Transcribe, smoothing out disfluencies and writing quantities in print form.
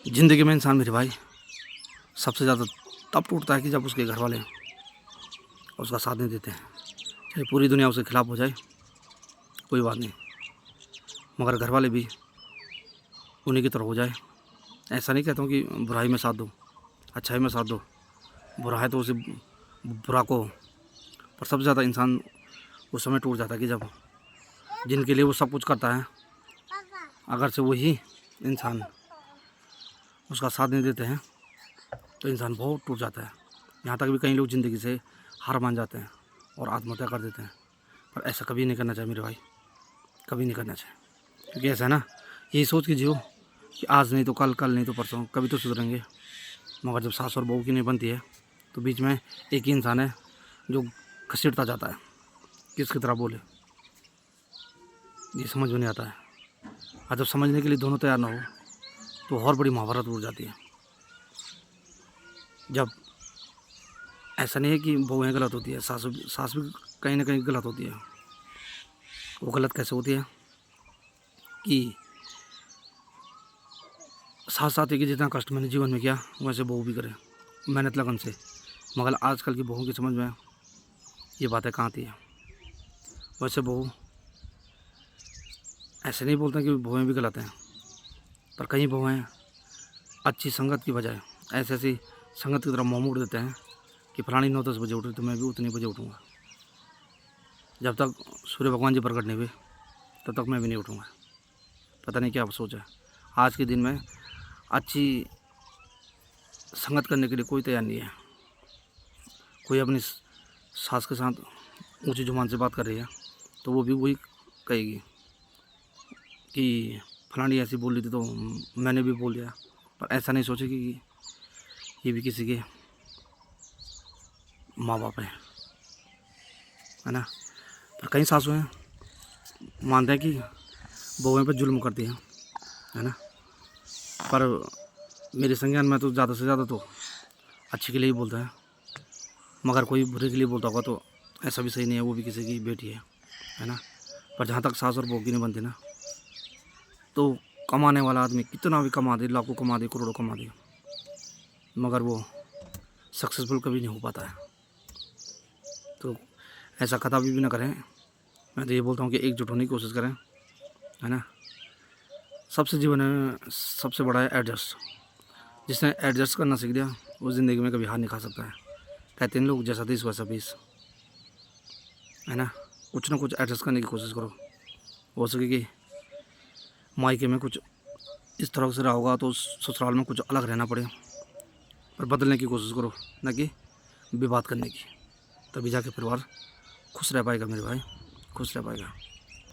ज़िंदगी में इंसान मेरे भाई सबसे ज़्यादा तब टूटता है कि जब उसके घर वाले उसका साथ नहीं देते हैं। चाहे पूरी दुनिया उसके खिलाफ हो जाए, कोई बात नहीं, मगर घर वाले भी उन्हीं की तरह हो जाए। ऐसा नहीं कहता हूँ कि बुराई में साथ दो, अच्छाई में साथ दो, बुरा है तो उसे बुरा को, पर सबसे ज़्यादा इंसान उस समय टूट जाता है कि जब जिनके लिए वो सब कुछ करता है, अगर से वही इंसान उसका साथ नहीं देते हैं तो इंसान बहुत टूट जाता है। यहाँ तक भी कई लोग ज़िंदगी से हार मान जाते हैं और आत्महत्या कर देते हैं। पर ऐसा कभी नहीं करना चाहिए मेरे भाई, कभी नहीं करना चाहिए। क्योंकि ऐसा है ना, यही सोच के जियो कि आज नहीं तो कल, कल नहीं तो परसों, कभी तो सुधरेंगे। मगर जब सास और बहू की नहीं बनती है तो बीच में एक ही इंसान है जो घसीटता जाता है, किसकी तरह बोले ये समझ में नहीं आता है। और जब समझने के लिए दोनों तैयार ना हो तो और बड़ी महाभारत उड़ जाती है। जब ऐसा नहीं है कि बहुएँ गलत होती है, सास भी कहीं ना कहीं गलत होती है। वो गलत कैसे होती है कि साथ साथ कि जितना कष्ट मैंने जीवन में किया वैसे बहू भी करे मेहनत लगन से। मगर आजकल की बहू की समझ में ये बातें कहाँ आती है। वैसे बहू ऐसे नहीं बोलते कि बहुएँ भी गलत हैं, पर कई बहुएँ अच्छी संगत की बजाय ऐसी संगत की तरफ मुँह मोड़ देते हैं कि फलानी 9-10 बजे उठ रही तो मैं भी उतनी बजे उठूँगा। जब तक सूर्य भगवान जी प्रकट नहीं हुए तब तक मैं भी नहीं उठूँगा। पता नहीं क्या सोच है। आज के दिन में अच्छी संगत करने के लिए कोई तैयार नहीं है। कोई अपनी सास के साथ ऊंची जुबान से बात कर रही है तो वो भी वही कहेगी कि फलानी ऐसी बोल रही थी तो मैंने भी बोल दिया। पर ऐसा नहीं सोचेगी कि ये भी किसी के माँ बाप है ना। पर कई सासुएँ मानते हैं कि बहुएँ पर जुल्म करती हैं, है ना। पर मेरे संज्ञान में तो ज़्यादा से ज़्यादा तो अच्छे के लिए ही बोलता है। मगर कोई बुरे के लिए बोलता होगा तो ऐसा भी सही नहीं है, वो भी किसी की बेटी है ना। पर जहाँ तक सास और बहू की नहीं बनती ना, तो कमाने वाला आदमी कितना भी कमा दे, लाखों कमा दे, करोड़ों कमा दे, मगर वो सक्सेसफुल कभी नहीं हो पाता है। तो ऐसा कदापि भी ना करें। मैं तो ये बोलता हूँ कि एकजुट होने की कोशिश करें, है ना। सबसे जीवन में सबसे बड़ा है एडजस्ट। जिसने एडजस्ट करना सीख लिया वो ज़िंदगी में कभी हार नहीं खा सकता है। कहते हैं लोग जैसा देश वैसा बीस, है ना। कुछ ना कुछ एडजस्ट करने की कोशिश करो। हो सके कि मायके में कुछ इस तरह से रहा होगा तो ससुराल में कुछ अलग रहना पड़े, पर बदलने की कोशिश करो, ना कि विवाद करने की। तभी जाके परिवार खुश रह पाएगा मेरे भाई, खुश रह पाएगा।